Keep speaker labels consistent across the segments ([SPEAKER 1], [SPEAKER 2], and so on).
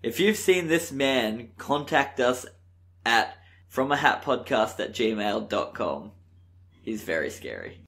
[SPEAKER 1] If you've seen this man, contact us at fromahatpodcast@gmail.com. He's very scary.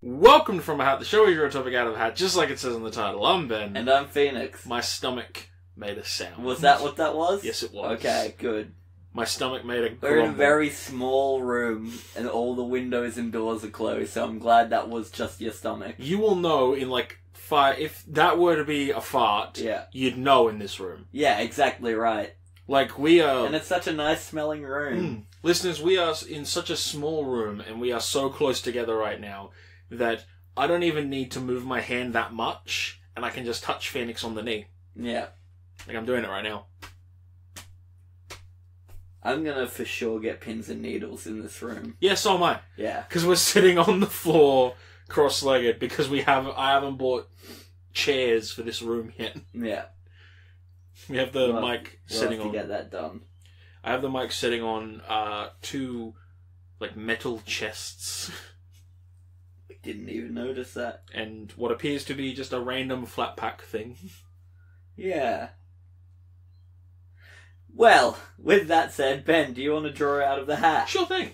[SPEAKER 2] Welcome to From a Hat, the show where you draw a topic out of a hat, just like it says on the title. I'm Ben.
[SPEAKER 1] And I'm Phoenix.
[SPEAKER 2] My stomach made a sound.
[SPEAKER 1] Was that what that was?
[SPEAKER 2] Yes, it was.
[SPEAKER 1] Okay, good.
[SPEAKER 2] My stomach made a grumble.
[SPEAKER 1] We're in a very small room, and all the windows and doors are closed, so I'm glad that was just your stomach.
[SPEAKER 2] You will know in like 5... If that were to be a fart,
[SPEAKER 1] yeah,
[SPEAKER 2] you'd know in this room.
[SPEAKER 1] Yeah, exactly right.
[SPEAKER 2] Like, we are...
[SPEAKER 1] And it's such a nice smelling room.
[SPEAKER 2] Listeners, we are in such a small room, and we are so close together right now, that I don't even need to move my hand that much, and I can just touch Phoenix on the knee.
[SPEAKER 1] Yeah.
[SPEAKER 2] Like, I'm doing it right now.
[SPEAKER 1] I'm gonna for sure get pins and needles in this room.
[SPEAKER 2] Yeah, so am I.
[SPEAKER 1] Yeah.
[SPEAKER 2] Because we're sitting on the floor, cross-legged, because I haven't bought chairs for this room yet.
[SPEAKER 1] Yeah.
[SPEAKER 2] We have the mic sitting on...
[SPEAKER 1] We'll have to get that done.
[SPEAKER 2] I have the mic sitting on two, like, metal chests.
[SPEAKER 1] We didn't even notice that.
[SPEAKER 2] And what appears to be just a random flat pack thing.
[SPEAKER 1] Yeah. Well, with that said, Ben, do you want to draw out of the hat?
[SPEAKER 2] Sure thing.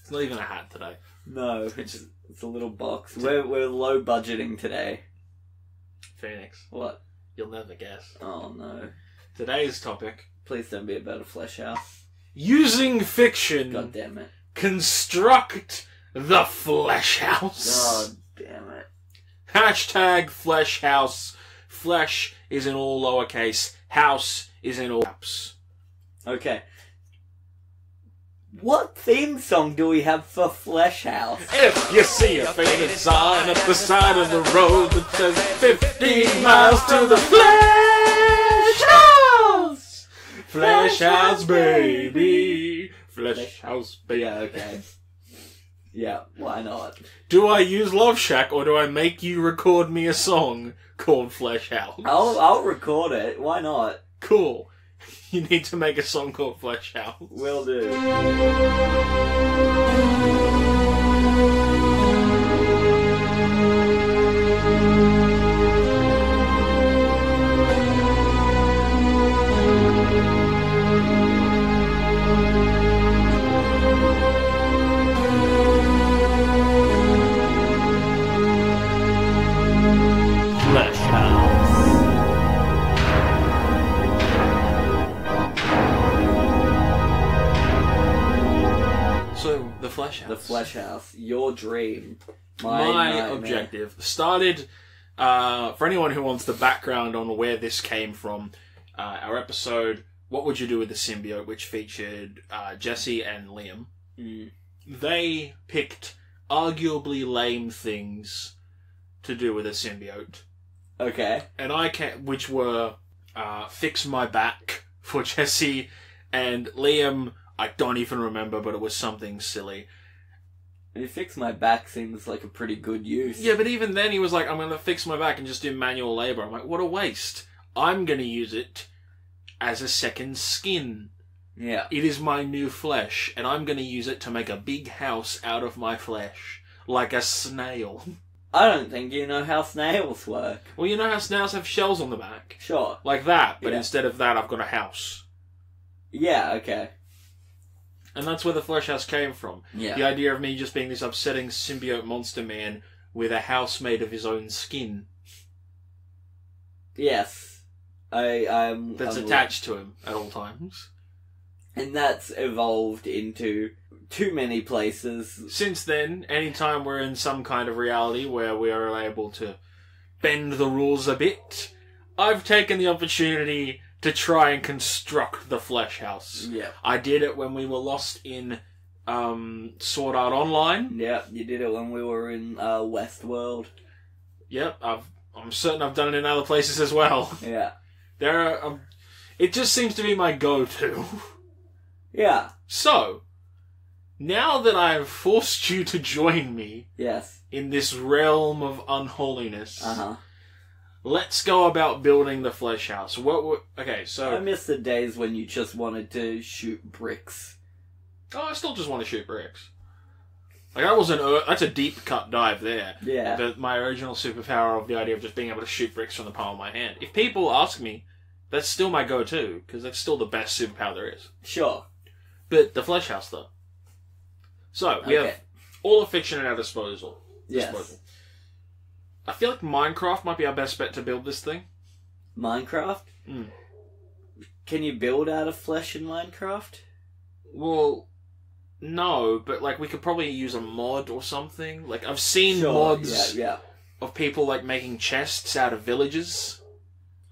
[SPEAKER 2] It's not even a hat today.
[SPEAKER 1] No, it's a little box. We're low budgeting today.
[SPEAKER 2] Phoenix.
[SPEAKER 1] What?
[SPEAKER 2] You'll never guess.
[SPEAKER 1] Oh no.
[SPEAKER 2] Today's topic.
[SPEAKER 1] Please don't be about a fleshhouse.
[SPEAKER 2] Using fiction.
[SPEAKER 1] God damn it.
[SPEAKER 2] Construct the fleshHOUSE.
[SPEAKER 1] God damn it.
[SPEAKER 2] Hashtag fleshHOUSE. Flesh is in all lowercase. House is in all caps.
[SPEAKER 1] Okay. What theme song do we have for fleshHOUSE?
[SPEAKER 2] If you see a faded sign at the side of the road that says 15 miles to the fleshHOUSE! fleshHOUSE, baby! fleshHOUSE, baby.
[SPEAKER 1] Yeah, okay. Yeah, why not?
[SPEAKER 2] Do I use Love Shack or do I make you record me a song called fleshHOUSE?
[SPEAKER 1] I'll record it. Why not?
[SPEAKER 2] Cool. You need to make a song called fleshHOUSE.
[SPEAKER 1] Will do.
[SPEAKER 2] So, the fleshHOUSE.
[SPEAKER 1] The fleshHOUSE. Your dream.
[SPEAKER 2] My
[SPEAKER 1] nightmare.
[SPEAKER 2] objective started, for anyone who wants the background on where this came from, our episode, What Would You Do with the Symbiote, which featured Jesse and Liam. They picked arguably lame things to do with a symbiote.
[SPEAKER 1] Okay.
[SPEAKER 2] And which were Fix My Back for Jesse, and Liam, I don't even remember, but it was something silly.
[SPEAKER 1] Fix My Back seems like a pretty good use.
[SPEAKER 2] Yeah, but even then he was like, I'm going to fix my back and just do manual labour. I'm like, what a waste. I'm going to use it as a second skin.
[SPEAKER 1] Yeah.
[SPEAKER 2] It is my new flesh, and I'm going to use it to make a big house out of my flesh. Like a snail.
[SPEAKER 1] I don't think you know how snails work.
[SPEAKER 2] Well, you know how snails have shells on the back?
[SPEAKER 1] Sure.
[SPEAKER 2] Like that, but
[SPEAKER 1] Yeah.
[SPEAKER 2] instead of that, I've got a house.
[SPEAKER 1] Yeah, okay.
[SPEAKER 2] And that's where the fleshHOUSE came from.
[SPEAKER 1] Yeah.
[SPEAKER 2] The idea of me just being this upsetting symbiote monster man with a house made of his own skin.
[SPEAKER 1] Yes. I'm
[SPEAKER 2] Attached to him at all times.
[SPEAKER 1] And that's evolved into too many places.
[SPEAKER 2] Since then, anytime we're in some kind of reality where we are able to bend the rules a bit, I've taken the opportunity to try and construct the fleshHOUSE.
[SPEAKER 1] Yeah.
[SPEAKER 2] I did it when we were lost in Sword Art Online.
[SPEAKER 1] Yeah, you did it when we were in Westworld.
[SPEAKER 2] Yep, I'm certain I've done it in other places as well.
[SPEAKER 1] Yeah.
[SPEAKER 2] It just seems to be my go-to.
[SPEAKER 1] Yeah.
[SPEAKER 2] So, now that I have forced you to join me
[SPEAKER 1] Yes.
[SPEAKER 2] in this realm of unholiness,
[SPEAKER 1] Uh-huh.
[SPEAKER 2] let's go about building the fleshHOUSE. Okay, so...
[SPEAKER 1] I miss the days when you just wanted to shoot bricks.
[SPEAKER 2] Oh, I still just want to shoot bricks. Like, that's a deep cut dive there.
[SPEAKER 1] Yeah.
[SPEAKER 2] But my original superpower of the idea of just being able to shoot bricks from the palm of my hand. If people ask me, that's still my go-to, because that's still the best superpower there is.
[SPEAKER 1] Sure.
[SPEAKER 2] But the fleshHOUSE, though. So, we have all the fiction at our disposal.
[SPEAKER 1] Yes.
[SPEAKER 2] I feel like Minecraft might be our best bet to build this thing.
[SPEAKER 1] Minecraft?
[SPEAKER 2] Mm.
[SPEAKER 1] Can you build out of flesh in Minecraft?
[SPEAKER 2] Well, no, but like we could probably use a mod or something. Like I've seen mods of people like making chests out of villages.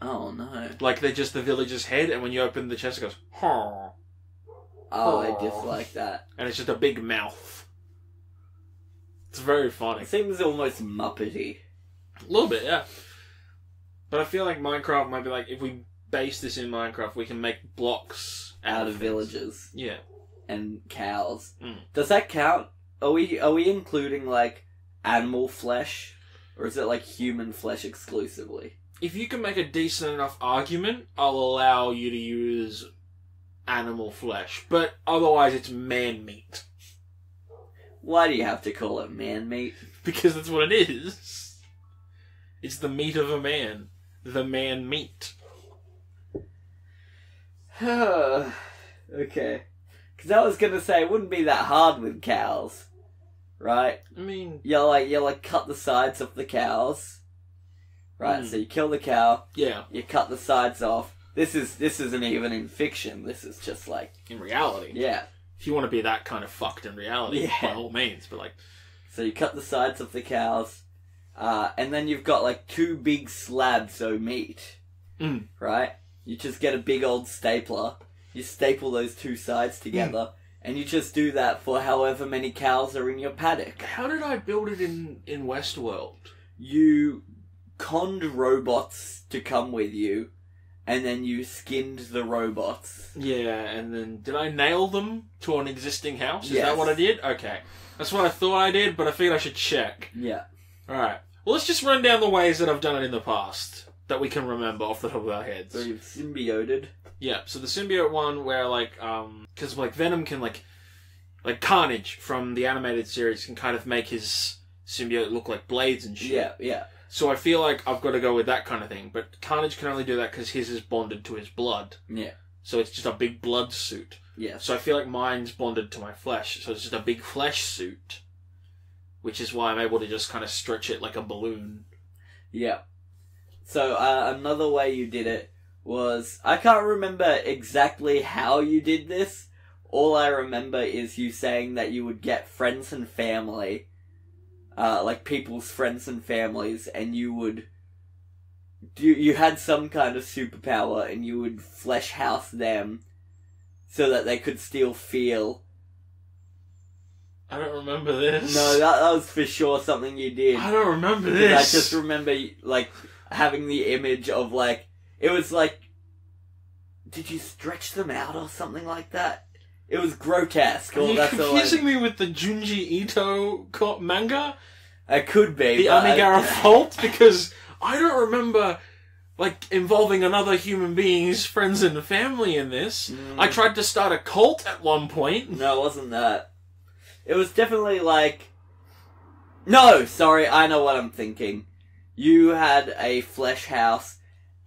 [SPEAKER 1] Oh no!
[SPEAKER 2] Like they're just the village's head, and when you open the chest, it goes, "Huh."
[SPEAKER 1] Oh, I dislike that.
[SPEAKER 2] And it's just a big mouth. It's very funny.
[SPEAKER 1] It seems almost Muppety.
[SPEAKER 2] A little bit, yeah. But I feel like Minecraft might be like, if we base this in Minecraft, we can make blocks
[SPEAKER 1] out of villages.
[SPEAKER 2] Yeah.
[SPEAKER 1] And cows.
[SPEAKER 2] Mm.
[SPEAKER 1] Does that count? Are we including like animal flesh, or is it like human flesh exclusively?
[SPEAKER 2] If you can make a decent enough argument, I'll allow you to use animal flesh, but otherwise it's man meat.
[SPEAKER 1] Why do you have to call it man meat?
[SPEAKER 2] Because that's what it is. It's the meat of a man. The man meat.
[SPEAKER 1] Okay. Because I was gonna say it wouldn't be that hard with cows, right?
[SPEAKER 2] I mean,
[SPEAKER 1] you like cut the sides of the cows, right? So you kill the cow.
[SPEAKER 2] Yeah.
[SPEAKER 1] You cut the sides off. This isn't even in fiction. This is just like
[SPEAKER 2] in reality.
[SPEAKER 1] Yeah.
[SPEAKER 2] If you want to be that kind of fucked in reality, by all means. But like,
[SPEAKER 1] so you cut the sides of the cows, and then you've got like two big slabs of meat, right? You just get a big old stapler. You staple those two sides together, and you just do that for however many cows are in your paddock.
[SPEAKER 2] How did I build it in Westworld?
[SPEAKER 1] You conned robots to come with you, and then you skinned the robots.
[SPEAKER 2] Yeah, and then did I nail them to an existing house? Is
[SPEAKER 1] Yes.
[SPEAKER 2] that what I did? Okay. That's what I thought I did, but I figured I should check.
[SPEAKER 1] Yeah.
[SPEAKER 2] Alright. Well, let's just run down the ways that I've done it in the past that we can remember off the top of our heads.
[SPEAKER 1] So you've symbioted.
[SPEAKER 2] Yeah, so the symbiote one where, like, because, like, Venom can, like, Carnage from the animated series can kind of make his symbiote look like blades and shit.
[SPEAKER 1] Yeah, yeah.
[SPEAKER 2] So I feel like I've got to go with that kind of thing. But Carnage can only do that because his is bonded to his blood.
[SPEAKER 1] Yeah.
[SPEAKER 2] So it's just a big blood suit.
[SPEAKER 1] Yeah.
[SPEAKER 2] So I feel like mine's bonded to my flesh. So it's just a big flesh suit. Which is why I'm able to just kind of stretch it like a balloon.
[SPEAKER 1] Yeah. So another way you did it was... I can't remember exactly how you did this. All I remember is you saying that you would get friends and family... like people's friends and families, and you would... You had some kind of superpower, and you would fleshHOUSE them so that they could still feel...
[SPEAKER 2] I don't remember this.
[SPEAKER 1] No, that was for sure something you did.
[SPEAKER 2] I don't remember
[SPEAKER 1] Because
[SPEAKER 2] this.
[SPEAKER 1] I just remember, like, having the image of, like... It was like... Did you stretch them out or something like that? It was grotesque.
[SPEAKER 2] Are you confusing me with the Junji Ito manga?
[SPEAKER 1] It could be.
[SPEAKER 2] The Amigara Fault? Because I don't remember, like, involving another human being's friends and family in this. I tried to start a cult at one point.
[SPEAKER 1] No, it wasn't that. It was definitely like... No, sorry, I know what I'm thinking. You had a fleshHOUSE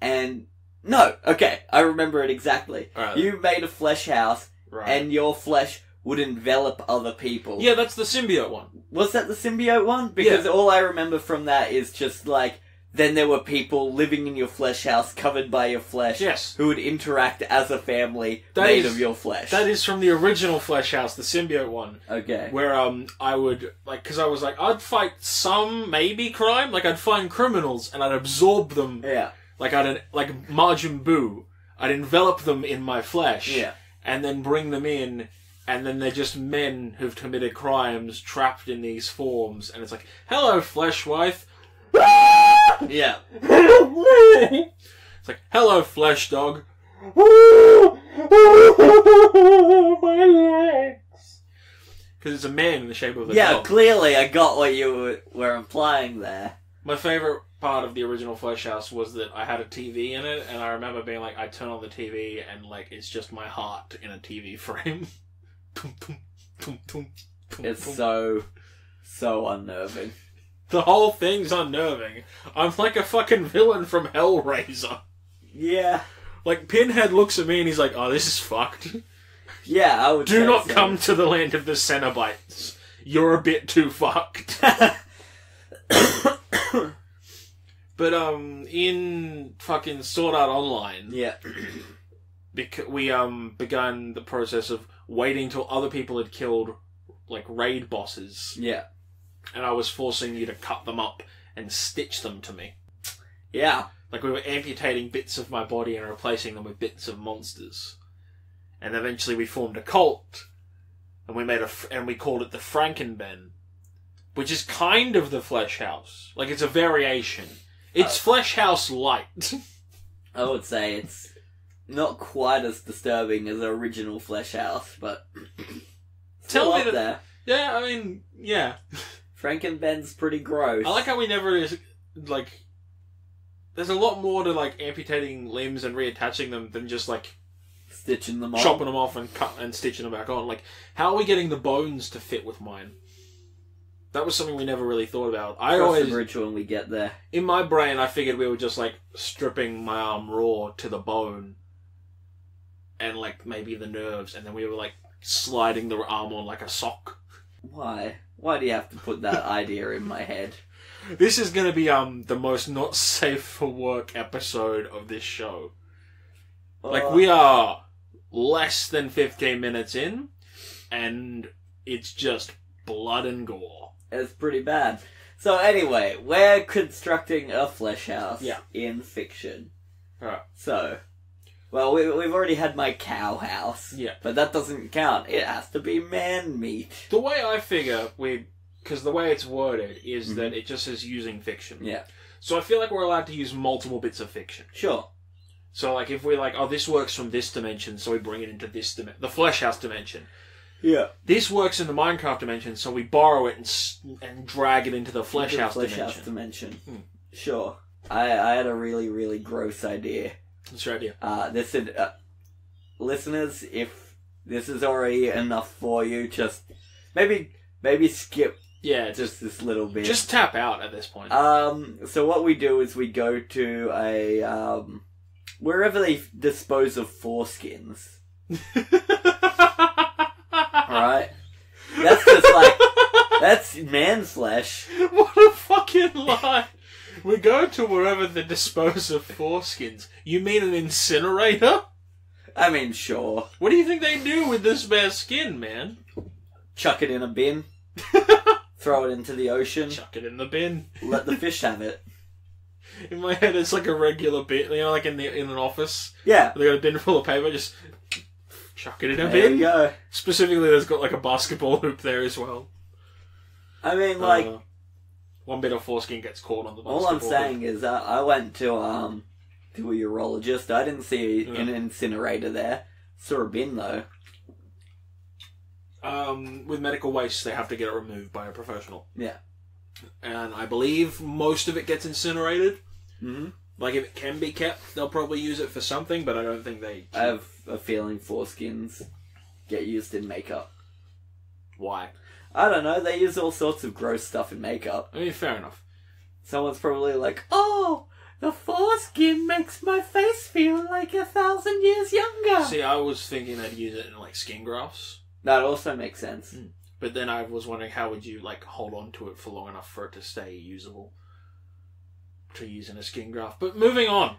[SPEAKER 1] and... No, okay, I remember it exactly.
[SPEAKER 2] Right.
[SPEAKER 1] You made a fleshHOUSE
[SPEAKER 2] Right.
[SPEAKER 1] and your flesh would envelop other people.
[SPEAKER 2] Yeah, that's the symbiote one.
[SPEAKER 1] Was that the symbiote one? Because all I remember from that is just like... Then there were people living in your fleshHOUSE, covered by your flesh,
[SPEAKER 2] Yes.
[SPEAKER 1] who would interact as a family of your flesh.
[SPEAKER 2] That is from the original fleshHOUSE, the symbiote one.
[SPEAKER 1] Okay.
[SPEAKER 2] Where, I would, like, because I was like, I'd fight some, maybe, crime. Like, I'd find criminals, and I'd absorb them.
[SPEAKER 1] Yeah.
[SPEAKER 2] Like, like Majin Buu. I'd envelop them in my flesh.
[SPEAKER 1] Yeah.
[SPEAKER 2] And then bring them in, and then they're just men who've committed crimes trapped in these forms. And it's like, hello, flesh wife.
[SPEAKER 1] Yeah.
[SPEAKER 2] It's like, hello, flesh dog. My legs. Because it's a man in the shape of a dog.
[SPEAKER 1] Clearly I got what you were implying there.
[SPEAKER 2] My favourite part of the original fleshHOUSE was that I had a TV in it, and I remember being like, I turn on the TV, and like, it's just my heart in a TV frame.
[SPEAKER 1] It's so So unnerving.
[SPEAKER 2] The whole thing's unnerving. I'm like a fucking villain from Hellraiser.
[SPEAKER 1] Yeah.
[SPEAKER 2] Like, Pinhead looks at me and he's like, oh, this is fucked.
[SPEAKER 1] Yeah, I would
[SPEAKER 2] Do
[SPEAKER 1] say
[SPEAKER 2] not
[SPEAKER 1] so.
[SPEAKER 2] come to the land of the Cenobites. You're a bit too fucked. But, in fucking Sword Art Online...
[SPEAKER 1] Yeah.
[SPEAKER 2] We, begun the process of waiting till other people had killed, like, raid bosses.
[SPEAKER 1] Yeah.
[SPEAKER 2] And I was forcing you to cut them up and stitch them to me.
[SPEAKER 1] Yeah.
[SPEAKER 2] Like, we were amputating bits of my body and replacing them with bits of monsters. And eventually we formed a cult. And we called it the Frankenben. Which is kind of the fleshHOUSE. Like, it's a variation. It's fleshHOUSE light.
[SPEAKER 1] I would say it's not quite as disturbing as the original fleshHOUSE, but
[SPEAKER 2] Tell me
[SPEAKER 1] up
[SPEAKER 2] that...
[SPEAKER 1] there.
[SPEAKER 2] Yeah, I mean, yeah.
[SPEAKER 1] Frankenben's pretty gross.
[SPEAKER 2] I like how we never, like... There's a lot more to, like, amputating limbs and reattaching them than just, like...
[SPEAKER 1] Stitching them off.
[SPEAKER 2] Chopping them off and stitching them back on. Like, how are we getting the bones to fit with mine? That was something we never really thought about.
[SPEAKER 1] Cross the bridge when we get there.
[SPEAKER 2] In my brain, I figured we were just, like, stripping my arm raw to the bone. And, like, maybe the nerves. And then we were, like, sliding the arm on like a sock.
[SPEAKER 1] Why? Why do you have to put that idea in my head?
[SPEAKER 2] This is going to be the most not safe for work episode of this show. Like, we are less than 15 minutes in, and it's just blood and gore.
[SPEAKER 1] It's pretty bad. So anyway, we're constructing a fleshHOUSE in fiction.
[SPEAKER 2] Alright.
[SPEAKER 1] So, well, we've already had my cow house.
[SPEAKER 2] Yeah.
[SPEAKER 1] But that doesn't count. It has to be man meat.
[SPEAKER 2] The way I figure, because the way it's worded is that it just says using fiction.
[SPEAKER 1] Yeah.
[SPEAKER 2] So I feel like we're allowed to use multiple bits of fiction.
[SPEAKER 1] Sure.
[SPEAKER 2] So, like, if we're like, oh, this works from this dimension, so we bring it into this dimension. The fleshHOUSE dimension.
[SPEAKER 1] Yeah.
[SPEAKER 2] This works in the Minecraft dimension, so we borrow it and drag it into the fleshHOUSE dimension.
[SPEAKER 1] Sure. I had a really, really gross idea.
[SPEAKER 2] What's your idea?
[SPEAKER 1] Listeners, if this is already enough for you, just maybe skip just this little bit.
[SPEAKER 2] Just tap out at this point.
[SPEAKER 1] So what we do is we go to a wherever they dispose of foreskins. Alright? That's just like, that's man flesh.
[SPEAKER 2] What a fucking lie. We go to wherever they dispose of foreskins. You mean an incinerator?
[SPEAKER 1] I mean, sure.
[SPEAKER 2] What do you think they do with this bare skin, man?
[SPEAKER 1] Chuck it in a bin. Throw it into the ocean.
[SPEAKER 2] Chuck it in the bin.
[SPEAKER 1] Let the fish have it.
[SPEAKER 2] In my head, it's like a regular bin, you know, like in an office.
[SPEAKER 1] Yeah.
[SPEAKER 2] They got a bin full of paper, just chuck it in a bin.
[SPEAKER 1] There you go.
[SPEAKER 2] Specifically, there's got like a basketball hoop there as well.
[SPEAKER 1] I mean, like...
[SPEAKER 2] one bit of foreskin gets caught on the basketball
[SPEAKER 1] all I'm saying is I went to a urologist. I didn't see an incinerator there. Saw a bin, though.
[SPEAKER 2] With medical waste, they have to get it removed by a professional.
[SPEAKER 1] Yeah.
[SPEAKER 2] And I believe most of it gets incinerated.
[SPEAKER 1] Mm-hmm.
[SPEAKER 2] Like, if it can be kept, they'll probably use it for something, but I don't think they...
[SPEAKER 1] I have a feeling foreskins get used in makeup.
[SPEAKER 2] Why?
[SPEAKER 1] I don't know, they use all sorts of gross stuff in makeup.
[SPEAKER 2] I mean, fair enough.
[SPEAKER 1] Someone's probably like, oh, the foreskin makes my face feel like 1,000 years younger.
[SPEAKER 2] See, I was thinking they'd use it in, like, skin grafts.
[SPEAKER 1] That also makes sense.
[SPEAKER 2] But then I was wondering, how would you, like, hold on to it for long enough for it to stay usable to use in a skin graft? But moving on.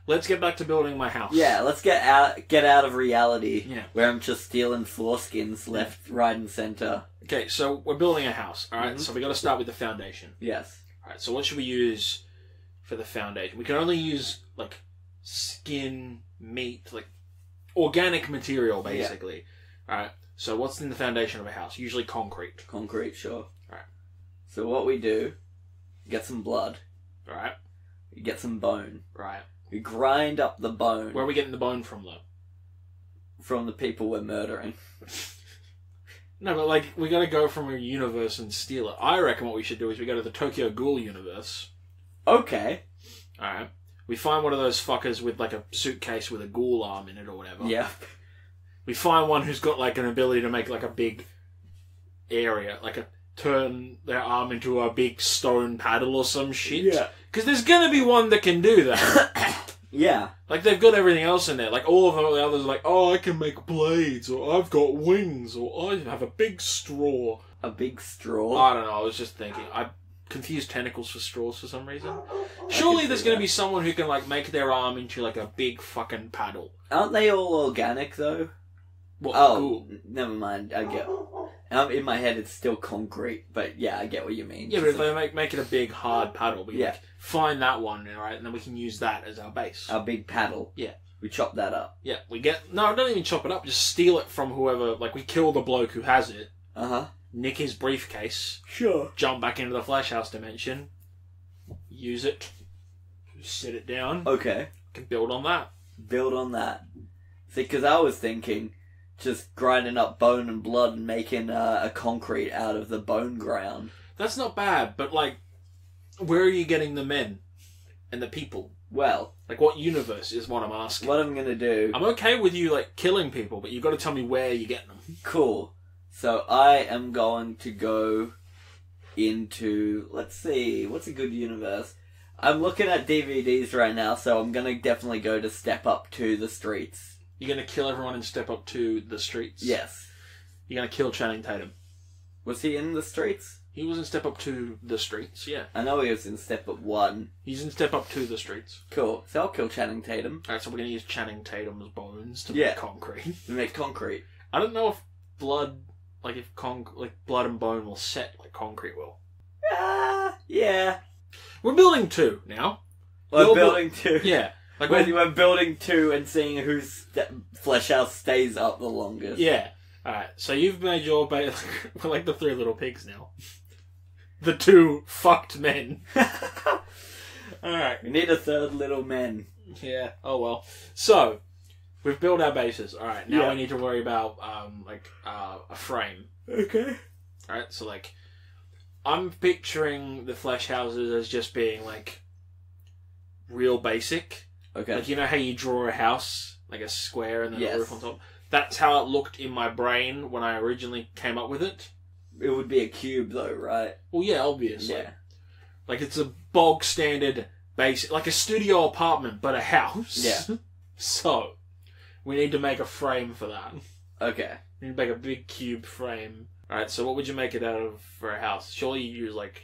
[SPEAKER 2] Let's get back to building my house.
[SPEAKER 1] Yeah, let's get out of reality.
[SPEAKER 2] Yeah.
[SPEAKER 1] Where I'm just stealing foreskins left, right, and center.
[SPEAKER 2] Okay, so we're building a house, alright? So we got to start with the foundation.
[SPEAKER 1] Yes.
[SPEAKER 2] Alright, so what should we use for the foundation? We can only use, like, skin, meat, like, organic material, basically. Yeah. Alright, so what's in the foundation of a house? Usually concrete.
[SPEAKER 1] Concrete, sure.
[SPEAKER 2] Alright.
[SPEAKER 1] So what we do, get some blood.
[SPEAKER 2] Alright.
[SPEAKER 1] You get some bone.
[SPEAKER 2] Right.
[SPEAKER 1] We grind up the bone.
[SPEAKER 2] Where are we getting the bone from, though?
[SPEAKER 1] From the people we're murdering.
[SPEAKER 2] No, but, like, we gotta go from a universe and steal it. I reckon what we should do is we go to the Tokyo Ghoul universe.
[SPEAKER 1] Okay.
[SPEAKER 2] Alright. We find one of those fuckers with, like, a suitcase with a ghoul arm in it or whatever.
[SPEAKER 1] Yeah.
[SPEAKER 2] We find one who's got, like, an ability to make, like, a big area. Like, turn their arm into a big stone paddle or some shit.
[SPEAKER 1] Yeah.
[SPEAKER 2] Because there's gonna be one that can do that.
[SPEAKER 1] Yeah.
[SPEAKER 2] Like, they've got everything else in there. Like, all of the others are like, oh, I can make blades, or I've got wings, or I have a big straw.
[SPEAKER 1] A big straw?
[SPEAKER 2] I don't know, I was just thinking. I confused tentacles for straws for some reason. Surely there's going to be someone who can, like, make their arm into, like, a big fucking paddle.
[SPEAKER 1] Aren't they all organic, though?
[SPEAKER 2] What?
[SPEAKER 1] Oh,
[SPEAKER 2] Cool.
[SPEAKER 1] never mind. I get. In my head, it's still concrete, but yeah, I get what you mean.
[SPEAKER 2] Yeah, but if they make it a big, hard paddle, we
[SPEAKER 1] Yeah.
[SPEAKER 2] like, find that one, right, and then we can use that as our base.
[SPEAKER 1] Our big paddle.
[SPEAKER 2] Yeah.
[SPEAKER 1] We chop that up.
[SPEAKER 2] Yeah, we get... No, don't even chop it up, just steal it from whoever... Like, we kill the bloke who has it,
[SPEAKER 1] Uh-huh.
[SPEAKER 2] nick his briefcase,
[SPEAKER 1] Sure.
[SPEAKER 2] jump back into the fleshHOUSE dimension, use it, sit it down,
[SPEAKER 1] Okay.
[SPEAKER 2] can build on that.
[SPEAKER 1] Build on that. See, because I was thinking just grinding up bone and blood and making a concrete out of the bone ground.
[SPEAKER 2] That's not bad, but, like, where are you getting the men and the people?
[SPEAKER 1] Well,
[SPEAKER 2] Like, what universe is what I'm asking.
[SPEAKER 1] what I'm going to do...
[SPEAKER 2] I'm okay with you, like, killing people, but you've got to tell me where you're getting them.
[SPEAKER 1] Cool. So I am going to go into... Let's see, what's a good universe? I'm looking at DVDs right now, so I'm going to definitely go to Step Up to the Streets.
[SPEAKER 2] You're going to kill everyone and step up to the streets?
[SPEAKER 1] Yes.
[SPEAKER 2] You're going to kill Channing Tatum.
[SPEAKER 1] Was he in the streets?
[SPEAKER 2] He was in Step Up to the Streets, yeah.
[SPEAKER 1] I know he was in Step Up 1.
[SPEAKER 2] He's in Step Up to the Streets.
[SPEAKER 1] Cool. So I'll kill Channing Tatum.
[SPEAKER 2] Alright, so we're going to use Channing Tatum's bones to
[SPEAKER 1] Yeah.
[SPEAKER 2] make concrete.
[SPEAKER 1] To make concrete.
[SPEAKER 2] I don't know if blood, like blood and bone will set like concrete will.
[SPEAKER 1] Yeah.
[SPEAKER 2] We're building 2 now.
[SPEAKER 1] We're
[SPEAKER 2] You're
[SPEAKER 1] building 2.
[SPEAKER 2] Yeah. Like
[SPEAKER 1] We're building 2 and seeing whose fleshHOUSE stays up the longest.
[SPEAKER 2] Yeah. Alright, so you've made your base... We're like the 3 little pigs now. The 2 fucked men. Alright.
[SPEAKER 1] We need a third little man.
[SPEAKER 2] Yeah, oh well. So, we've built our bases. Alright, now
[SPEAKER 1] Yeah.
[SPEAKER 2] we need to worry about, a frame.
[SPEAKER 1] Okay.
[SPEAKER 2] Alright, so, like, I'm picturing the fleshHOUSEs as just being, like, real basic.
[SPEAKER 1] Okay.
[SPEAKER 2] Like, you know how you draw a house, like a square and then
[SPEAKER 1] Yes.
[SPEAKER 2] a roof on top? That's how it looked in my brain when I originally came up with it.
[SPEAKER 1] It would be a cube though, right?
[SPEAKER 2] Well, yeah, obviously.
[SPEAKER 1] Yeah.
[SPEAKER 2] Like, it's a bog standard basic, like a studio apartment, but a house.
[SPEAKER 1] Yeah.
[SPEAKER 2] So, we need to make a frame for that.
[SPEAKER 1] Okay.
[SPEAKER 2] We need to make a big cube frame. Alright, so what would you make it out of for a house? Surely you use, like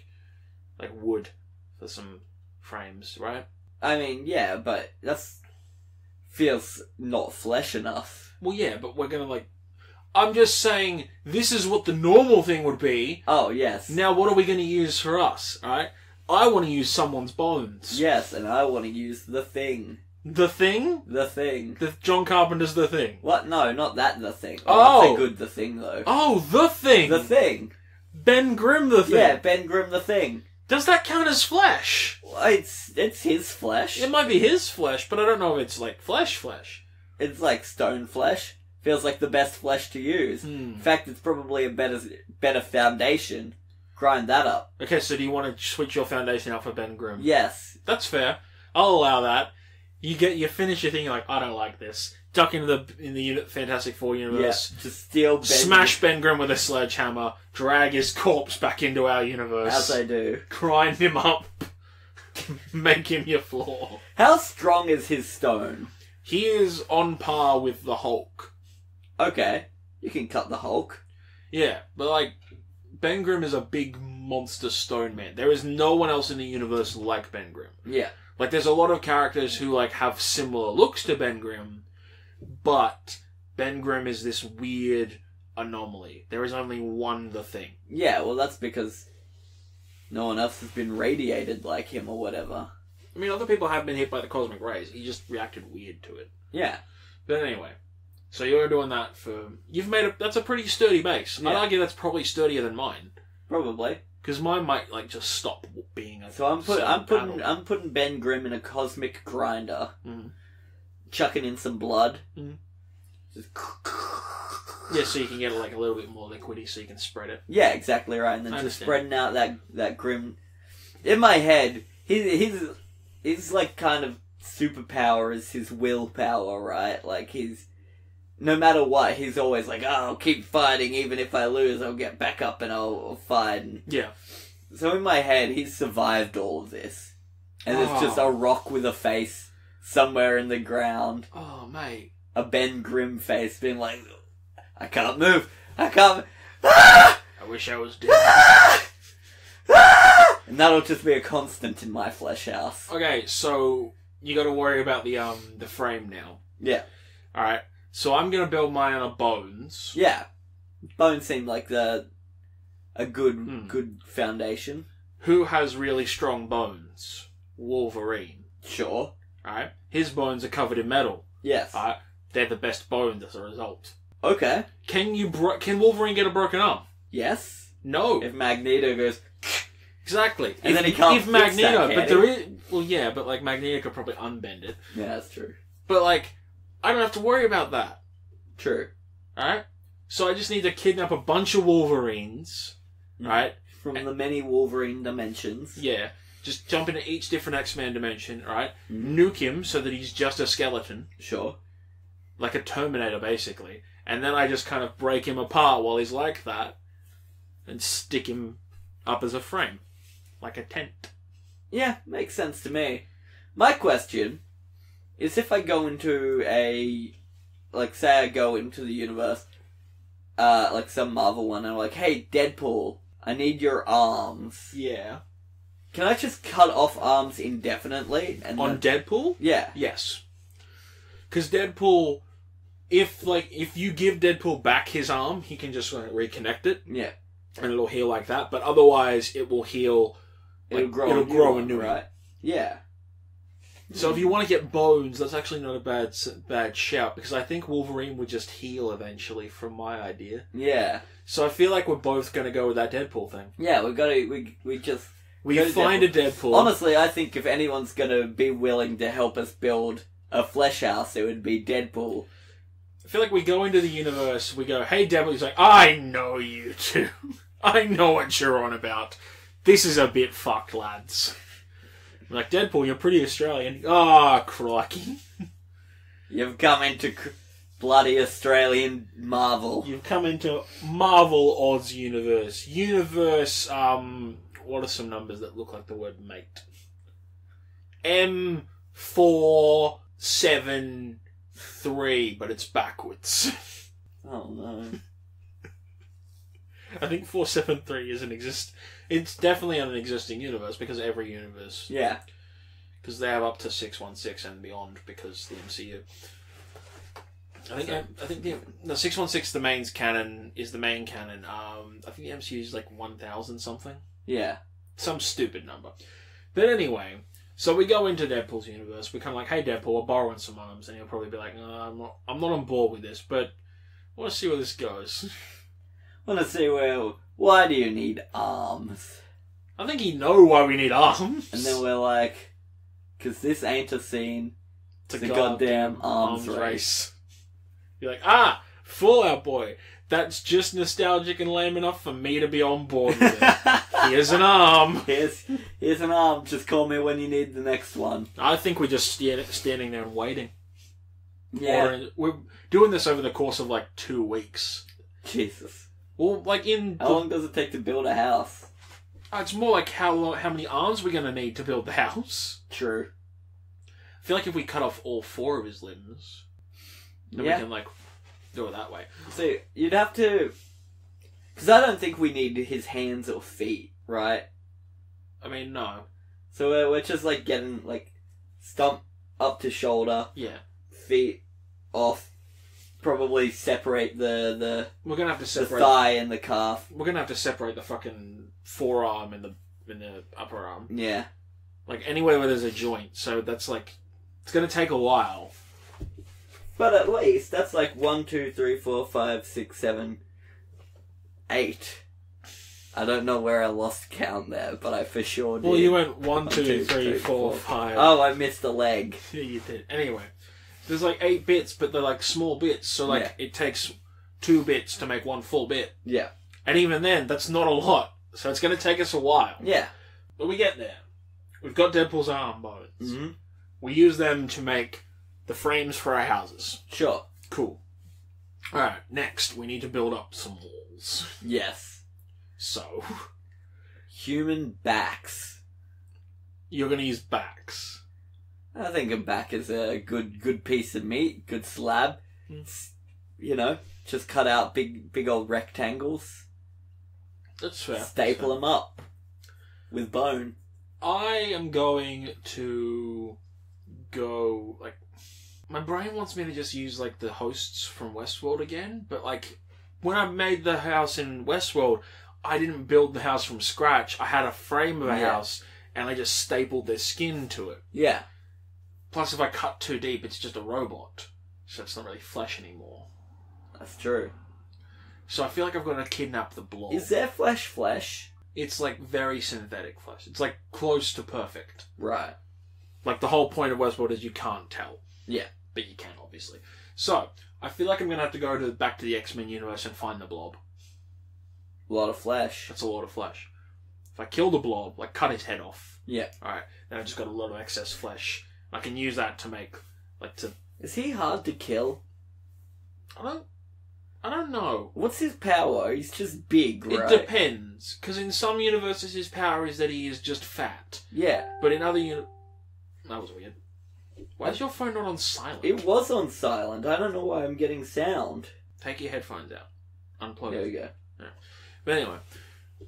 [SPEAKER 2] wood for some frames, right?
[SPEAKER 1] I mean, yeah, but that's... feels not flesh enough.
[SPEAKER 2] Well, yeah, but we're gonna, like... I'm just saying, this is what the normal thing would be.
[SPEAKER 1] Oh, yes.
[SPEAKER 2] Now, what are we gonna use for us, alright? I want to use someone's bones.
[SPEAKER 1] Yes, and I want to use the Thing.
[SPEAKER 2] The Thing?
[SPEAKER 1] The Thing.
[SPEAKER 2] The John Carpenter's The Thing.
[SPEAKER 1] What? No, not that The Thing.
[SPEAKER 2] Oh!
[SPEAKER 1] That's a good The Thing, though.
[SPEAKER 2] Oh, The Thing!
[SPEAKER 1] The Thing.
[SPEAKER 2] Ben Grimm The Thing.
[SPEAKER 1] Yeah, Ben Grimm The Thing.
[SPEAKER 2] Does that count as flesh?
[SPEAKER 1] Well, it's his flesh.
[SPEAKER 2] It might be his flesh, but I don't know if it's, like, flesh.
[SPEAKER 1] It's like stone flesh. Feels like the best flesh to use. In fact, it's probably a better foundation. Grind that up.
[SPEAKER 2] Okay, so do you want to switch your foundation out for Ben Grimm?
[SPEAKER 1] Yes.
[SPEAKER 2] That's fair. I'll allow that. You finish your thing, you're like, I don't like this. Duck in the Fantastic Four universe.
[SPEAKER 1] Yeah. Just steal Ben.
[SPEAKER 2] Smash Ben Grimm with a sledgehammer. Drag his corpse back into our universe.
[SPEAKER 1] As I do.
[SPEAKER 2] Grind him up. Make him your floor.
[SPEAKER 1] How strong is his stone?
[SPEAKER 2] He is on par with the Hulk.
[SPEAKER 1] Okay. You can cut the Hulk.
[SPEAKER 2] Yeah, but like, Ben Grimm is a big monster stone man. There is no one else in the universe like Ben Grimm.
[SPEAKER 1] Yeah.
[SPEAKER 2] Like, there's a lot of characters who, like, have similar looks to Ben Grimm, but Ben Grimm is this weird anomaly. There is only one The Thing.
[SPEAKER 1] Yeah, well that's because no one else has been radiated like him or whatever.
[SPEAKER 2] I mean, other people have been hit by the cosmic rays. He just reacted weird to it.
[SPEAKER 1] Yeah.
[SPEAKER 2] But anyway, so you're doing that for... That's a pretty sturdy base.
[SPEAKER 1] Yeah.
[SPEAKER 2] I'd argue that's probably sturdier than mine.
[SPEAKER 1] Probably.
[SPEAKER 2] Because mine might, like, just stop being a...
[SPEAKER 1] So I'm putting Ben Grimm in a cosmic grinder.
[SPEAKER 2] Mm.
[SPEAKER 1] Chucking in some blood.
[SPEAKER 2] Mm.
[SPEAKER 1] Just...
[SPEAKER 2] Yeah, so you can get it, like, a little bit more liquidy so you can spread it.
[SPEAKER 1] Yeah, exactly right. And then
[SPEAKER 2] I
[SPEAKER 1] just
[SPEAKER 2] understand.
[SPEAKER 1] spreading out that Grimm... In my head, his like, kind of superpower is his willpower, right? Like, no matter what, he's always like, oh, I'll keep fighting, even if I lose, I'll get back up and I'll fight. And
[SPEAKER 2] Yeah.
[SPEAKER 1] so in my head, he's survived all of this. And there's just a rock with a face somewhere in the ground.
[SPEAKER 2] Oh, mate.
[SPEAKER 1] A Ben Grimm face being like, I can't move. I can't. Ah!
[SPEAKER 2] I wish I was dead.
[SPEAKER 1] Ah! Ah! And that'll just be a constant in my flesh house.
[SPEAKER 2] Okay, so you got to worry about the frame now.
[SPEAKER 1] Yeah.
[SPEAKER 2] All right. So I'm gonna build mine on bones.
[SPEAKER 1] Yeah. Bones seem like a good foundation.
[SPEAKER 2] Who has really strong bones? Wolverine.
[SPEAKER 1] Sure.
[SPEAKER 2] All right. His bones are covered in metal.
[SPEAKER 1] Yes.
[SPEAKER 2] All right. They're the best bones as a result.
[SPEAKER 1] Okay.
[SPEAKER 2] Can Wolverine get a broken arm?
[SPEAKER 1] Yes.
[SPEAKER 2] No.
[SPEAKER 1] If Magneto goes.
[SPEAKER 2] Exactly.
[SPEAKER 1] And then he can't
[SPEAKER 2] if
[SPEAKER 1] fix
[SPEAKER 2] Magneto,
[SPEAKER 1] that,
[SPEAKER 2] but
[SPEAKER 1] can
[SPEAKER 2] there
[SPEAKER 1] he?
[SPEAKER 2] is yeah, but like Magneto could probably unbend it.
[SPEAKER 1] Yeah, that's true.
[SPEAKER 2] But like, I don't have to worry about that.
[SPEAKER 1] True.
[SPEAKER 2] Alright? So I just need to kidnap a bunch of Wolverines. Right?
[SPEAKER 1] From the many Wolverine dimensions.
[SPEAKER 2] Yeah. Just jump into each different X-Men dimension, right? Nuke him so that he's just a skeleton.
[SPEAKER 1] Sure.
[SPEAKER 2] Like a Terminator, basically. And then I just kind of break him apart while he's like that. And stick him up as a frame. Like a tent.
[SPEAKER 1] Yeah, makes sense to me. My question is if I go into say I go into the universe, like some Marvel one, and I'm like, hey, Deadpool, I need your arms.
[SPEAKER 2] Yeah.
[SPEAKER 1] Can I just cut off arms indefinitely? And
[SPEAKER 2] On Deadpool?
[SPEAKER 1] Yeah.
[SPEAKER 2] Yes. Because Deadpool, if you give Deadpool back his arm, he can just reconnect it.
[SPEAKER 1] Yeah.
[SPEAKER 2] And it'll heal like that. But otherwise, it will heal.
[SPEAKER 1] It'll grow a new one, right? Yeah.
[SPEAKER 2] So if you want to get bones, that's actually not a bad shout, because I think Wolverine would just heal eventually, from my idea.
[SPEAKER 1] Yeah.
[SPEAKER 2] So I feel like we're both going to go with that Deadpool thing.
[SPEAKER 1] Yeah, we've got to. We just.
[SPEAKER 2] We find a Deadpool.
[SPEAKER 1] Honestly, I think if anyone's going to be willing to help us build a flesh house, it would be Deadpool.
[SPEAKER 2] I feel like we go into the universe, we go, hey Deadpool, he's like, I know you two. I know what you're on about. This is a bit fucked, lads. I'm like, Deadpool, you're pretty Australian. Ah, crikey.
[SPEAKER 1] You've come into bloody Australian Marvel.
[SPEAKER 2] You've come into Marvel Oz universe. Universe, what are some numbers that look like the word mate? M473, but it's backwards.
[SPEAKER 1] Oh no.
[SPEAKER 2] I think 473 is it's definitely an existing universe, because every universe.
[SPEAKER 1] Yeah.
[SPEAKER 2] Because they have up to 616 and beyond, because the MCU. I think the 616 is the main canon. I think the MCU is like 1000 something.
[SPEAKER 1] Yeah.
[SPEAKER 2] Some stupid number. But anyway, so we go into Deadpool's universe. We're kind of like, hey Deadpool, we're borrowing some arms, and he'll probably be like, no, I'm not on board with this, but I want to see where this goes.
[SPEAKER 1] Want to see why do you need arms?
[SPEAKER 2] I think he'd know why we need arms.
[SPEAKER 1] And then we're like, because this ain't a scene. It's a goddamn arms race.
[SPEAKER 2] You're like, Fallout Boy. That's just nostalgic and lame enough for me to be on board with it. Here's an arm.
[SPEAKER 1] Here's an arm. Just call me when you need the next one.
[SPEAKER 2] I think we're just standing there and waiting.
[SPEAKER 1] Yeah.
[SPEAKER 2] We're doing this over the course of like 2 weeks.
[SPEAKER 1] Jesus.
[SPEAKER 2] Well, like
[SPEAKER 1] how long does it take to build a house?
[SPEAKER 2] It's more like how many arms we're going to need to build the house.
[SPEAKER 1] True.
[SPEAKER 2] I feel like if we cut off all 4 of his limbs, then we can like do it that way.
[SPEAKER 1] So you'd have to, because I don't think we need his hands or feet, right?
[SPEAKER 2] I mean, no.
[SPEAKER 1] So we're just like getting like stump up to shoulder.
[SPEAKER 2] Yeah.
[SPEAKER 1] Feet off. Probably separate the
[SPEAKER 2] we're gonna have to separate
[SPEAKER 1] the thigh and the calf.
[SPEAKER 2] We're gonna have to separate the fucking forearm and the upper arm.
[SPEAKER 1] Yeah.
[SPEAKER 2] Like anywhere where there's a joint. So that's like, it's gonna take a while.
[SPEAKER 1] But at least that's like 1, 2, 3, 4, 5, 6, 7, 8. I don't know where I lost count there, but I for sure did.
[SPEAKER 2] Well, you went 1, 2, 3, 4, 5.
[SPEAKER 1] Oh, I missed a leg.
[SPEAKER 2] Yeah, you did. Anyway. There's like 8 bits, but they're like small bits, so like it takes 2 bits to make 1 full bit.
[SPEAKER 1] Yeah.
[SPEAKER 2] And even then, that's not a lot, so it's going to take us a while.
[SPEAKER 1] Yeah.
[SPEAKER 2] But we get there. We've got Deadpool's arm bones.
[SPEAKER 1] Mm-hmm.
[SPEAKER 2] We use them to make the frames for our houses.
[SPEAKER 1] Sure.
[SPEAKER 2] Cool. Alright, next, we need to build up some walls.
[SPEAKER 1] Yes.
[SPEAKER 2] So,
[SPEAKER 1] Human backs.
[SPEAKER 2] you're going to use backs.
[SPEAKER 1] I think a back is a good piece of meat, good slab. You know, just cut out big old rectangles.
[SPEAKER 2] That's fair.
[SPEAKER 1] Staple them up with bone.
[SPEAKER 2] I am going to go, like... My brain wants me to just use, like, the hosts from Westworld again, but, like, when I made the house in Westworld, I didn't build the house from scratch. I had a frame of a house, and I just stapled their skin to it.
[SPEAKER 1] Yeah.
[SPEAKER 2] Plus, if I cut too deep, it's just a robot. So it's not really flesh anymore.
[SPEAKER 1] That's true.
[SPEAKER 2] So I feel like I've got to kidnap the blob.
[SPEAKER 1] Is there flesh?
[SPEAKER 2] It's, like, very synthetic flesh. It's, like, close to perfect.
[SPEAKER 1] Right.
[SPEAKER 2] Like, the whole point of Westworld is you can't tell.
[SPEAKER 1] Yeah.
[SPEAKER 2] But you can, obviously. So, I feel like I'm going to have to go back to the X-Men universe and find the blob.
[SPEAKER 1] A lot of flesh.
[SPEAKER 2] That's a lot of flesh. If I kill the blob, like, cut his head off.
[SPEAKER 1] Yeah.
[SPEAKER 2] Alright, then I've just got a lot of excess flesh. I can use that to make, like, to...
[SPEAKER 1] Is he hard to kill?
[SPEAKER 2] I don't know.
[SPEAKER 1] What's his power? He's just big, right?
[SPEAKER 2] It depends. Because in some universes his power is that he is just fat.
[SPEAKER 1] Yeah.
[SPEAKER 2] But in other That was weird. Why is your phone not on silent?
[SPEAKER 1] It was on silent. I don't know why I'm getting sound.
[SPEAKER 2] Take your headphones out. Unplug
[SPEAKER 1] There
[SPEAKER 2] it.
[SPEAKER 1] we go.
[SPEAKER 2] Yeah. But anyway,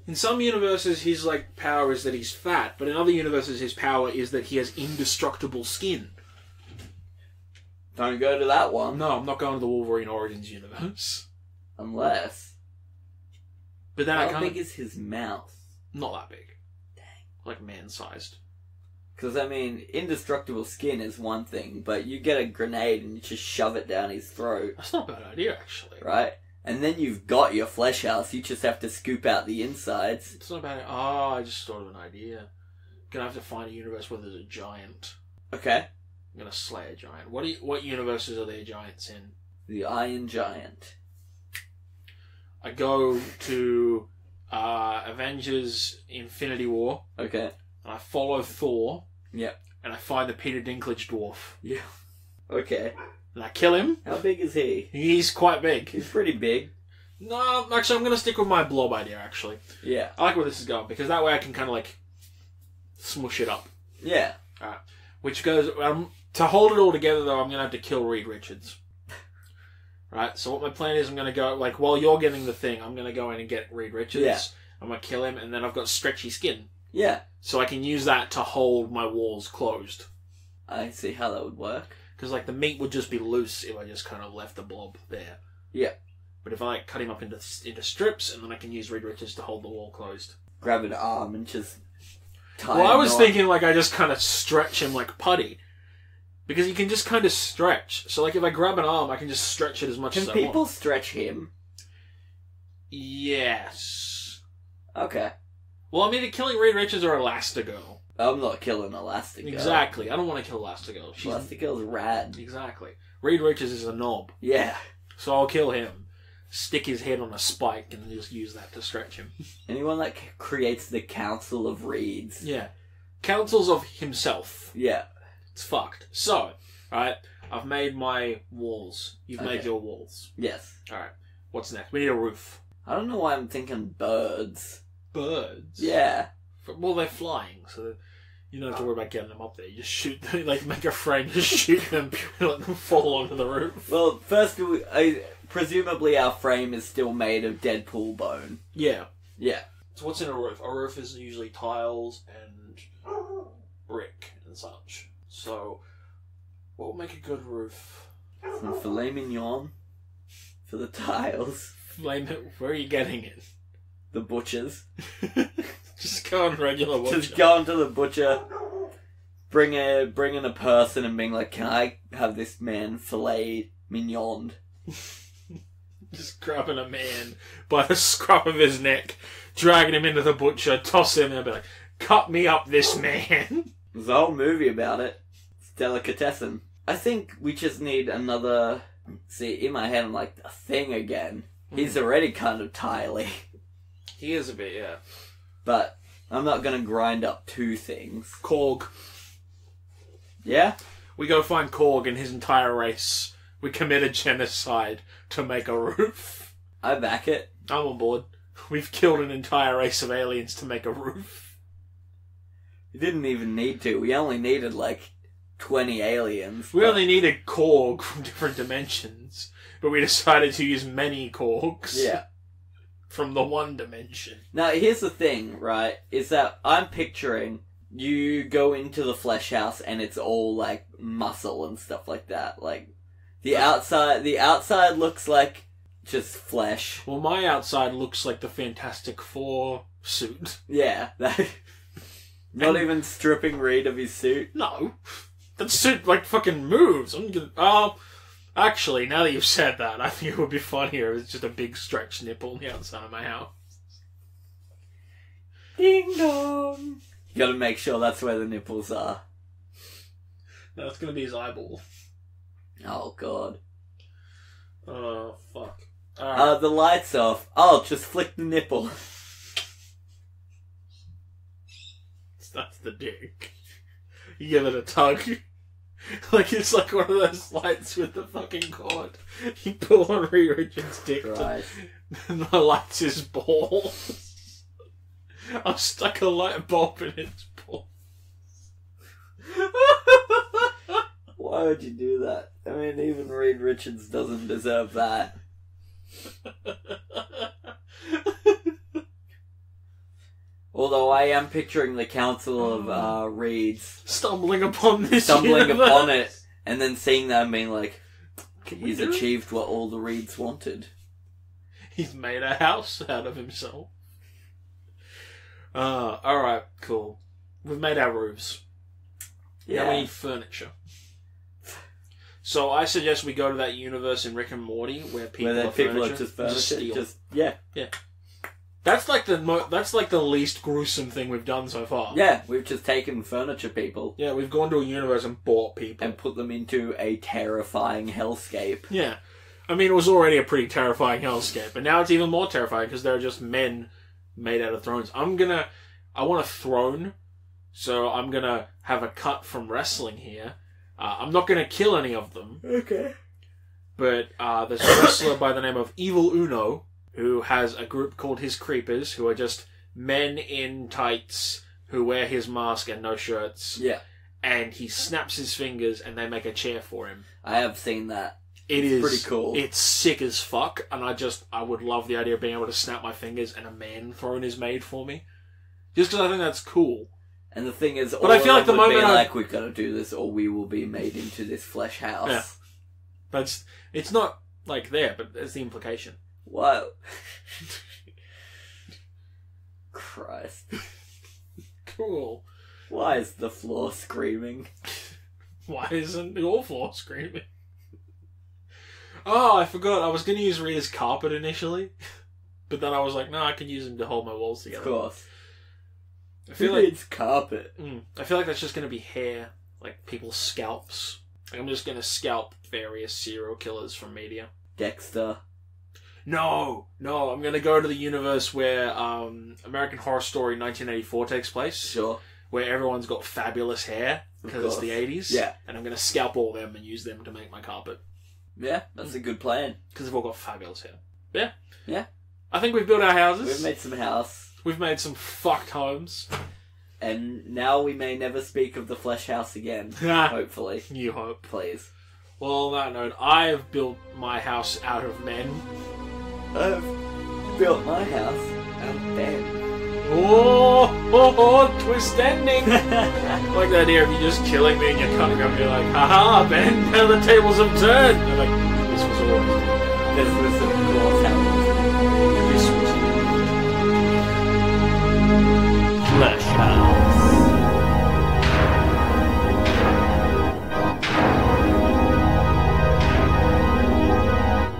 [SPEAKER 2] in some universes his, like, power is that he's fat, but in other universes his power is that he has indestructible skin.
[SPEAKER 1] Don't go to that one.
[SPEAKER 2] No, I'm not going to the Wolverine Origins universe.
[SPEAKER 1] Unless...
[SPEAKER 2] But then I
[SPEAKER 1] How
[SPEAKER 2] can't...
[SPEAKER 1] big is his mouth?
[SPEAKER 2] Not that big.
[SPEAKER 1] Dang.
[SPEAKER 2] Like, man-sized.
[SPEAKER 1] Because, I mean, indestructible skin is one thing, but you get a grenade and you just shove it down his throat,
[SPEAKER 2] That's not a bad idea, actually.
[SPEAKER 1] right? And then you've got your fleshHOUSE. You just have to scoop out the insides.
[SPEAKER 2] It's not a bad... Oh, I just thought of an idea. Gonna have to find a universe where there's a giant.
[SPEAKER 1] Okay.
[SPEAKER 2] I'm gonna slay a giant. What universes are there giants in?
[SPEAKER 1] The Iron Giant.
[SPEAKER 2] I go to Avengers Infinity War,
[SPEAKER 1] Okay.
[SPEAKER 2] and I follow Thor,
[SPEAKER 1] Yep.
[SPEAKER 2] and I find the Peter Dinklage dwarf.
[SPEAKER 1] Yeah. Okay.
[SPEAKER 2] And I kill him.
[SPEAKER 1] How big is he?
[SPEAKER 2] He's quite big.
[SPEAKER 1] He's pretty big.
[SPEAKER 2] No, actually, I'm going to stick with my blob idea, actually.
[SPEAKER 1] Yeah.
[SPEAKER 2] I like where this is going, because that way I can kind of, like, smush it up.
[SPEAKER 1] Yeah.
[SPEAKER 2] Alright. Which goes... to hold it all together, though, I'm going to have to kill Reed Richards. Right? So what my plan is, I'm going to go... Like, while you're getting the thing, I'm going to go in and get Reed Richards.
[SPEAKER 1] Yeah.
[SPEAKER 2] I'm going to kill him, and then I've got stretchy skin.
[SPEAKER 1] Yeah.
[SPEAKER 2] So I can use that to hold my walls closed.
[SPEAKER 1] I see how that would work.
[SPEAKER 2] Because, like, the meat would just be loose if I just kind of left the blob there.
[SPEAKER 1] Yeah.
[SPEAKER 2] But if I, like, cut him up into strips, and then I can use Reed Richards to hold the wall closed.
[SPEAKER 1] Grab an arm and just tie
[SPEAKER 2] Well, I
[SPEAKER 1] a
[SPEAKER 2] was
[SPEAKER 1] knot.
[SPEAKER 2] thinking, like, I just kind of stretch him like putty. Because you can just kind of stretch. So, like, if I grab an arm, I can just stretch it as much as I
[SPEAKER 1] Can people
[SPEAKER 2] want.
[SPEAKER 1] stretch him?
[SPEAKER 2] Yes.
[SPEAKER 1] Okay.
[SPEAKER 2] Well, I'm either killing Reed Richards or Elastigirl.
[SPEAKER 1] I'm not killing Elastigirl.
[SPEAKER 2] Exactly. I don't want to kill Elastigirl. She's...
[SPEAKER 1] Elastigirl's rad.
[SPEAKER 2] Exactly. Reed Richards is a knob.
[SPEAKER 1] Yeah.
[SPEAKER 2] So I'll kill him. Stick his head on a spike and just use that to stretch him.
[SPEAKER 1] Anyone that creates the Council of Reeds.
[SPEAKER 2] Yeah. Councils of himself.
[SPEAKER 1] Yeah.
[SPEAKER 2] It's fucked. So, alright, I've made my walls. You've made your walls.
[SPEAKER 1] Yes.
[SPEAKER 2] Alright, what's next? We need a roof.
[SPEAKER 1] I don't know why I'm thinking birds.
[SPEAKER 2] Birds?
[SPEAKER 1] Yeah.
[SPEAKER 2] Well, they're flying, so you don't have to worry about getting them up there. You just shoot them, like, make a frame, just shoot them, and let them fall onto the roof.
[SPEAKER 1] Well, first, presumably our frame is still made of Deadpool bone.
[SPEAKER 2] Yeah.
[SPEAKER 1] Yeah.
[SPEAKER 2] So what's in a roof? A roof is usually tiles and brick and such. So, what would make a good roof?
[SPEAKER 1] Some filet mignon for the tiles.
[SPEAKER 2] Flame it. Where are you getting it?
[SPEAKER 1] The butchers.
[SPEAKER 2] Just go on regular butcher.
[SPEAKER 1] Just going to the butcher, bringing a person and being like, can I have this man filet mignon?
[SPEAKER 2] Just grabbing a man by the scruff of his neck, dragging him into the butcher, toss him, and be like, cut me up this man.
[SPEAKER 1] There's a whole movie about it. It's delicatessen. I think we just need another... See, in my head I'm like, a thing again. He's already kind of tiley.
[SPEAKER 2] He is a bit, yeah.
[SPEAKER 1] But I'm not going to grind up two things.
[SPEAKER 2] Korg.
[SPEAKER 1] Yeah?
[SPEAKER 2] We go find Korg and his entire race. We committed genocide to make a roof.
[SPEAKER 1] I back it.
[SPEAKER 2] I'm on board. We've killed an entire race of aliens to make a roof.
[SPEAKER 1] We didn't even need to. We only needed, 20 aliens.
[SPEAKER 2] We only needed Korg from different dimensions, but we decided to use many Korgs.
[SPEAKER 1] Yeah.
[SPEAKER 2] From the one dimension.
[SPEAKER 1] Now, here's the thing, right? Is that I'm picturing you go into the flesh house and it's all, muscle and stuff like that. The outside looks like just flesh.
[SPEAKER 2] Well, my outside looks like the Fantastic Four suit.
[SPEAKER 1] Yeah. Not even stripping Reed of his suit.
[SPEAKER 2] No. That suit, fucking moves. Actually, now that you've said that, I think it would be funnier if it's just a big stretched nipple on the outside of my house.
[SPEAKER 1] Ding dong! You gotta make sure that's where the nipples are.
[SPEAKER 2] No, it's gonna be his eyeball.
[SPEAKER 1] Oh, God.
[SPEAKER 2] Oh, fuck.
[SPEAKER 1] The light's off. Oh, just flick the nipple.
[SPEAKER 2] That's the dick. You give it a tug. It's like one of those lights with the fucking cord. You pull on Reed Richards' dick and the light's his balls. I've stuck a light bulb in its balls.
[SPEAKER 1] Why would you do that? I mean, even Reed Richards doesn't deserve that. Although I am picturing the Council of Reeds
[SPEAKER 2] stumbling upon it,
[SPEAKER 1] and then seeing that and being like, he's achieved what all the Reeds wanted.
[SPEAKER 2] He's made a house out of himself. Alright, cool. We've made our roofs. Yeah. Now we need furniture. So I suggest we go to that universe in Rick and Morty where people are just furniture.
[SPEAKER 1] Yeah.
[SPEAKER 2] That's the least gruesome thing we've done so far.
[SPEAKER 1] Yeah, we've just taken furniture people.
[SPEAKER 2] Yeah, we've gone to a universe and bought people.
[SPEAKER 1] And put them into a terrifying hellscape.
[SPEAKER 2] Yeah. I mean, it was already a pretty terrifying hellscape, but now it's even more terrifying because they're just men made out of thrones. I want a throne, so I'm gonna have a cut from wrestling here. I'm not gonna kill any of them.
[SPEAKER 1] Okay.
[SPEAKER 2] But there's a wrestler by the name of Evil Uno, who has a group called his Creepers, who are just men in tights who wear his mask and no shirts.
[SPEAKER 1] Yeah.
[SPEAKER 2] And he snaps his fingers and they make a chair for him.
[SPEAKER 1] I have seen that.
[SPEAKER 2] It's
[SPEAKER 1] pretty cool.
[SPEAKER 2] It's sick as fuck, and I would love the idea of being able to snap my fingers and a man throne is made for me. Just because I think that's cool.
[SPEAKER 1] And the thing is,
[SPEAKER 2] but I feel like the moment
[SPEAKER 1] we've got to do this or we will be made into this flesh house.
[SPEAKER 2] Yeah. But it's not there, but there's the implication.
[SPEAKER 1] Wow. Christ.
[SPEAKER 2] Cool.
[SPEAKER 1] Why is the floor screaming?
[SPEAKER 2] Why isn't your floor screaming? Oh, I forgot. I was going to use Rita's carpet initially. But then I was like, no, I can use them to hold my walls together.
[SPEAKER 1] Of course.
[SPEAKER 2] I feel like
[SPEAKER 1] it's carpet.
[SPEAKER 2] I feel like that's just going to be hair. Like people's scalps. I'm just going to scalp various serial killers from media.
[SPEAKER 1] Dexter.
[SPEAKER 2] No, I'm going to go to the universe where American Horror Story 1984 takes place.
[SPEAKER 1] Sure.
[SPEAKER 2] Where everyone's got fabulous hair because it's the 80s.
[SPEAKER 1] Yeah.
[SPEAKER 2] And I'm going to scalp all them and use them to make my carpet.
[SPEAKER 1] Yeah, that's a good plan.
[SPEAKER 2] Because they've all got fabulous hair. Yeah.
[SPEAKER 1] Yeah.
[SPEAKER 2] I think we've built our houses.
[SPEAKER 1] We've made some house.
[SPEAKER 2] We've made some fucked homes.
[SPEAKER 1] And now we may never speak of the flesh house again. Hopefully.
[SPEAKER 2] You hope.
[SPEAKER 1] Please.
[SPEAKER 2] Well, on that note, I've built my house out of men.
[SPEAKER 1] I've built my house out of Ben.
[SPEAKER 2] Oh, twist ending. Like the idea of you just killing me and you're coming up and you're like, haha, Ben, now the tables have turned. And I'm like, this was always
[SPEAKER 1] This was, of course, how
[SPEAKER 2] this was
[SPEAKER 1] fleshHOUSE.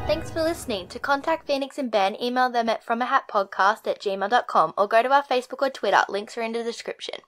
[SPEAKER 3] Thanks for listening. To contact Phoenix and Ben, email them at fromahatpodcast@gmail.com or go to our Facebook or Twitter. Links are in the description.